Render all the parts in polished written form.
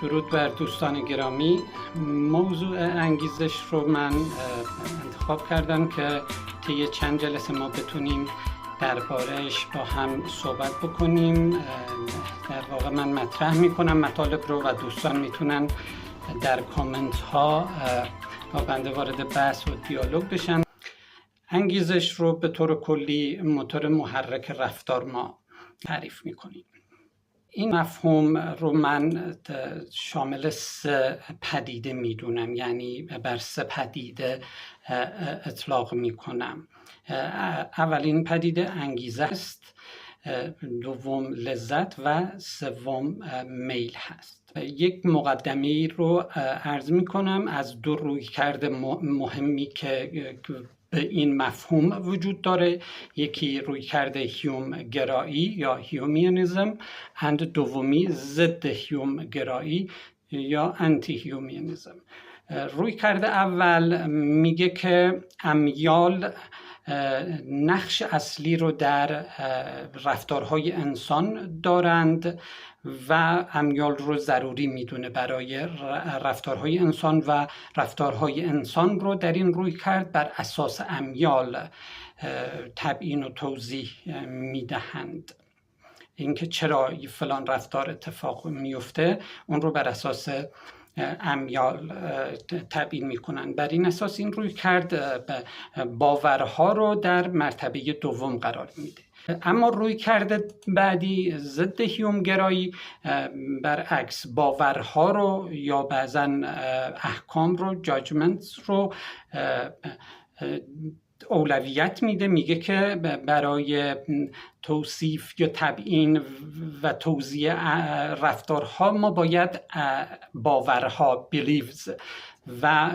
درود بر دوستان گرامی. موضوع انگیزش رو من انتخاب کردم که طی چند جلسه ما بتونیم درباره‌اش با هم صحبت بکنیم. در واقع من مطرح میکنم مطالب رو و دوستان میتونن در کامنت ها با بنده وارد بحث و دیالوگ بشن. انگیزش رو به طور کلی موتور محرک رفتار ما تعریف میکنیم. این مفهوم رو من شامل 3 پدیده میدونم، یعنی بر 3 پدیده اطلاق میکنم. اولین پدیده انگیزه است، دوم لذت و سوم میل هست. یک مقدمه رو عرض میکنم از 2 رویکرد مهمی که به این مفهوم وجود داره. یکی رویکرد هیوم گرایی یا هیومینیزم و دومی ضد هیوم گرایی یا آنتی هیومینیزم. رویکرد اول میگه که امیال نقش اصلی رو در رفتارهای انسان دارند و امیال رو ضروری میدونه برای رفتارهای انسان و رفتارهای انسان رو در این رویکرد بر اساس امیال تبیین و توضیح میدهند. اینکه چرا فلان رفتار اتفاق میفته اون رو بر اساس امیال تبیین میکنن. بر این اساس این رویکرد باورها رو در مرتبه دوم قرار میده. اما رویکرد بعدی ضد هیوم گرایی برعکس باورها رو یا بعضا احکام رو جاجمنت رو اولویت میده. میگه که برای توصیف یا تبیین و توضیح رفتارها ما باید باورها beliefs و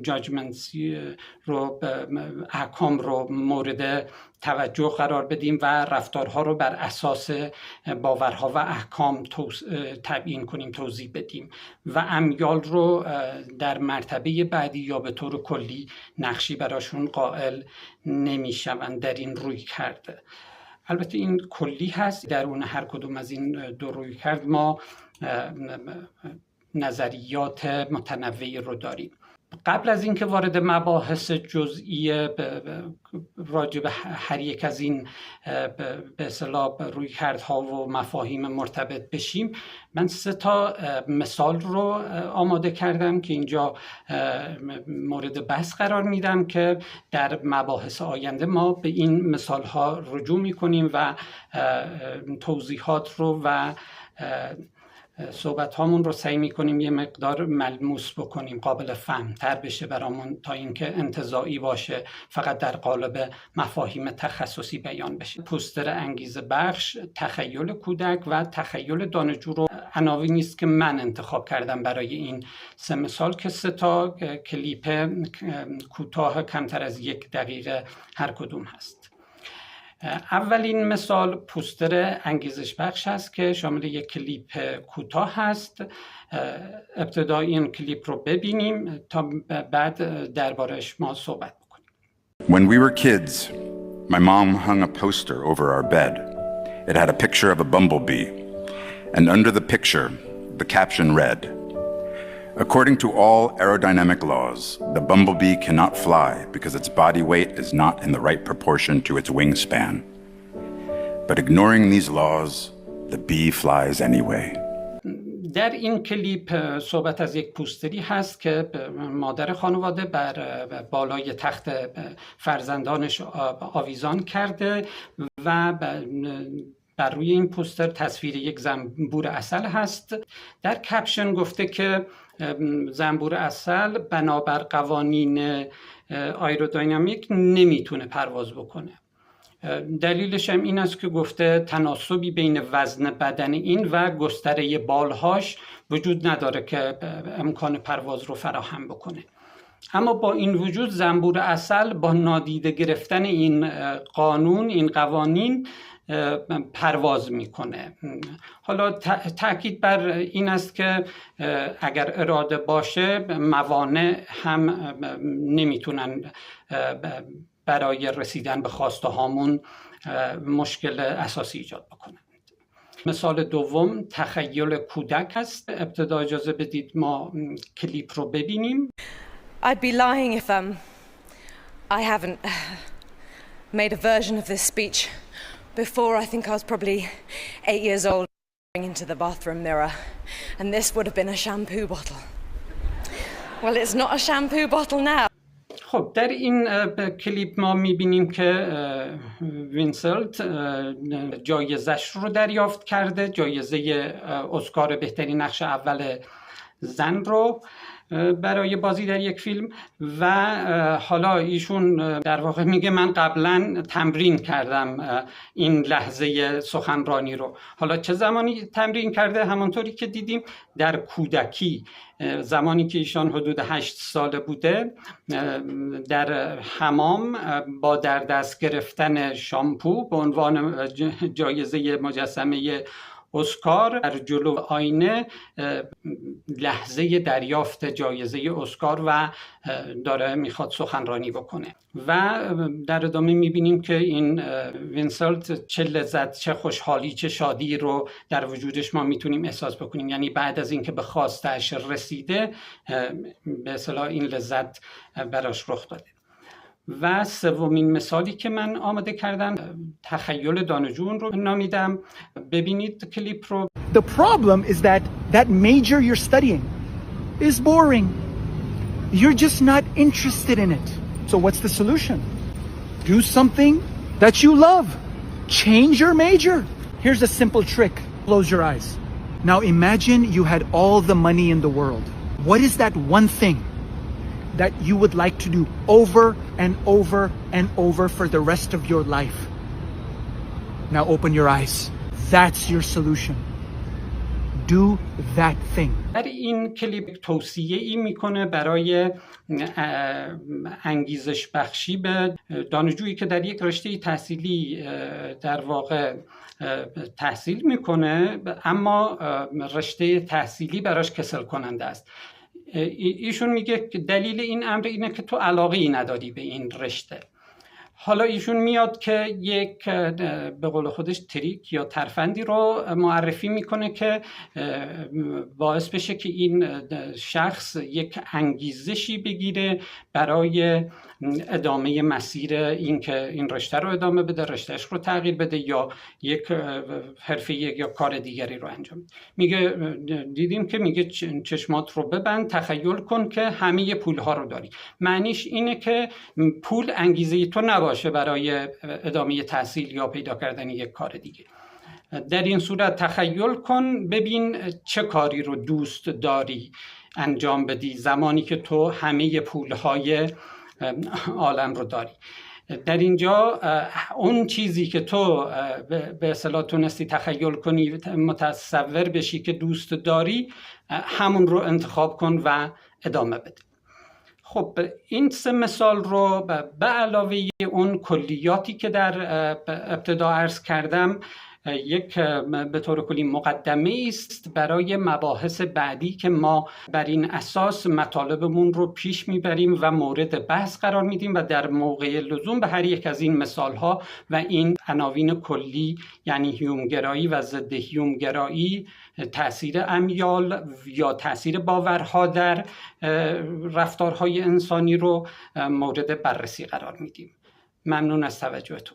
جاجمنتس رو احکام رو مورد توجه قرار بدیم و رفتارها رو بر اساس باورها و احکام تبیین کنیم، توضیح بدیم و امیال رو در مرتبه بعدی یا به طور کلی نقشی براشون قائل نمیشوند در این رویکرد. البته این کلی هست، درون هر کدوم از این 2 رویکرد ما نظریات متنوعی رو داریم. قبل از اینکه وارد مباحث جزئی راجع به هر یک از این به اصطلاح رویکردها و مفاهیم مرتبط بشیم، من 3 تا مثال رو آماده کردم که اینجا مورد بحث قرار میدم که در مباحث آینده ما به این مثال ها رجوع میکنیم و توضیحات رو و صحبت هامون رو سعی میکنیم یه مقدار ملموس بکنیم، قابل فهم تر بشه برامون تا اینکه انتزاعی باشه، فقط در قالب مفاهیم تخصصی بیان بشه. پوستر انگیزه بخش، تخیل کودک و تخیل دانشجو رو عناوینی است که من انتخاب کردم برای این 3 مثال که 3 تا کلیپ کوتاه کمتر از 1 دقیقه هر کدوم هست. اولین مثال پوستر انگیزش بخش است که شامل یک کلیپ کوتاه هست. ابتدا این کلیپ رو ببینیم تا بعد دربارش ما صحبت بکنیم. When we were kids, my mom hung a poster over our bed. It had a picture of a bumblebee, and under the picture, the caption read, "According to all aerodynamic laws, the bumblebee cannot fly because its body weight is not in the right proportion to its wingspan. But ignoring these laws, the bee flies anyway." در این کلیپ صحبت از یک پوستری هست که مادر خانواده بر بالای تخت فرزندانش آویزان کرده و بر روی این پوستر تصویر یک زنبور عسل هست. در کپشن گفته که زنبور عسل بنابر قوانین آیرودینامیک نمیتونه پرواز بکنه. دلیلش هم این است که گفته تناسبی بین وزن بدن این و گستره بالهاش وجود نداره که امکان پرواز رو فراهم بکنه. اما با این وجود زنبور عسل با نادیده گرفتن این قانون، این قوانین پرواز میکنه. حالا تأکید بر این است که اگر اراده باشه موانع هم نمیتونن برای رسیدن به خواسته هامون مشکل اساسی ایجاد بکنن. مثال دوم تخیل کودک است. ابتدا اجازه بدید ما کلیپ رو ببینیم. I'd be lying if I haven't made a version of this speech before. I think I was probably 8 years old into the bathroom mirror, and this would have been a shampoo bottle. Well, it's not a shampoo bottle now. خب در این کلیپ ما میبینیم که وینسلت جایزش رو دریافت کرده، جایزه اسکار بهترین نقش اول زن رو برای بازی در یک فیلم. و حالا ایشون در واقع میگه من قبلا تمرین کردم این لحظه سخنرانی رو. حالا چه زمانی تمرین کرده؟ همانطوری که دیدیم در کودکی، زمانی که ایشان حدود 8 ساله بوده، در حمام با در دست گرفتن شامپو به عنوان جایزه مجسمه اسکار در جلو آینه لحظه دریافت جایزه اسکار و داره میخواد سخنرانی بکنه. و در ادامه میبینیم که این وینسلت چه لذت، چه خوشحالی، چه شادی رو در وجودش ما میتونیم احساس بکنیم. یعنی بعد از اینکه به خواستش رسیده به اصطلاح این لذت براش رخ داده. و سومین مثالی که من آماده کردم تخیل دانشجویان رو نامیدم. ببینید کلیپ رو. The problem is that major you're studying is boring. You're just not interested in it. So what's the solution? Do something that you love. Change your major. Here's a simple trick. Close your eyes. Now imagine you had all the money in the world. What is that one thing that you would like to do over and over and over for the rest of your life? Now open your eyes. That's your solution. Do that thing. در این کلیپ توصیه ای میکنه برای انگیزش بخشی به دانشجویی که در یک رشته تحصیلی در واقع تحصیل میکنه اما رشته تحصیلی براش کسل کننده است. ایشون میگه که دلیل این امر اینه که تو علاقه ای نداری به این رشته. حالا ایشون میاد که یک به قول خودش تریک یا ترفندی رو معرفی میکنه که باعث بشه که این شخص یک انگیزشی بگیره برای ادامه مسیر این که این رشته رو ادامه بده، رشتهش رو تغییر بده یا یک حرفه یا کار دیگری رو انجام. میگه دیدیم که میگه چشمات رو ببند، تخیل کن که همه پولها رو داری. معنیش اینه که پول انگیزه تو نباشه برای ادامه تحصیل یا پیدا کردن یک کار دیگه. در این صورت تخیل کن، ببین چه کاری رو دوست داری انجام بدی زمانی که تو همه پولهای عالم رو داری. در اینجا اون چیزی که تو به اصطلاح تونستی تخیل کنی، متصور بشی که دوست داری، همون رو انتخاب کن و ادامه بده. خب این 3 مثال رو به علاوه اون کلیاتی که در ابتدا عرض کردم یک به طور کلی مقدمه است برای مباحث بعدی که ما بر این اساس مطالبمون رو پیش میبریم و مورد بحث قرار میدیم و در موقع لزوم به هر یک از این مثالها و این عناوین کلی یعنی هیومگرایی و ضد هیومگرایی، تأثیر امیال یا تأثیر باورها در رفتارهای انسانی رو مورد بررسی قرار میدیم. ممنون از توجهتون.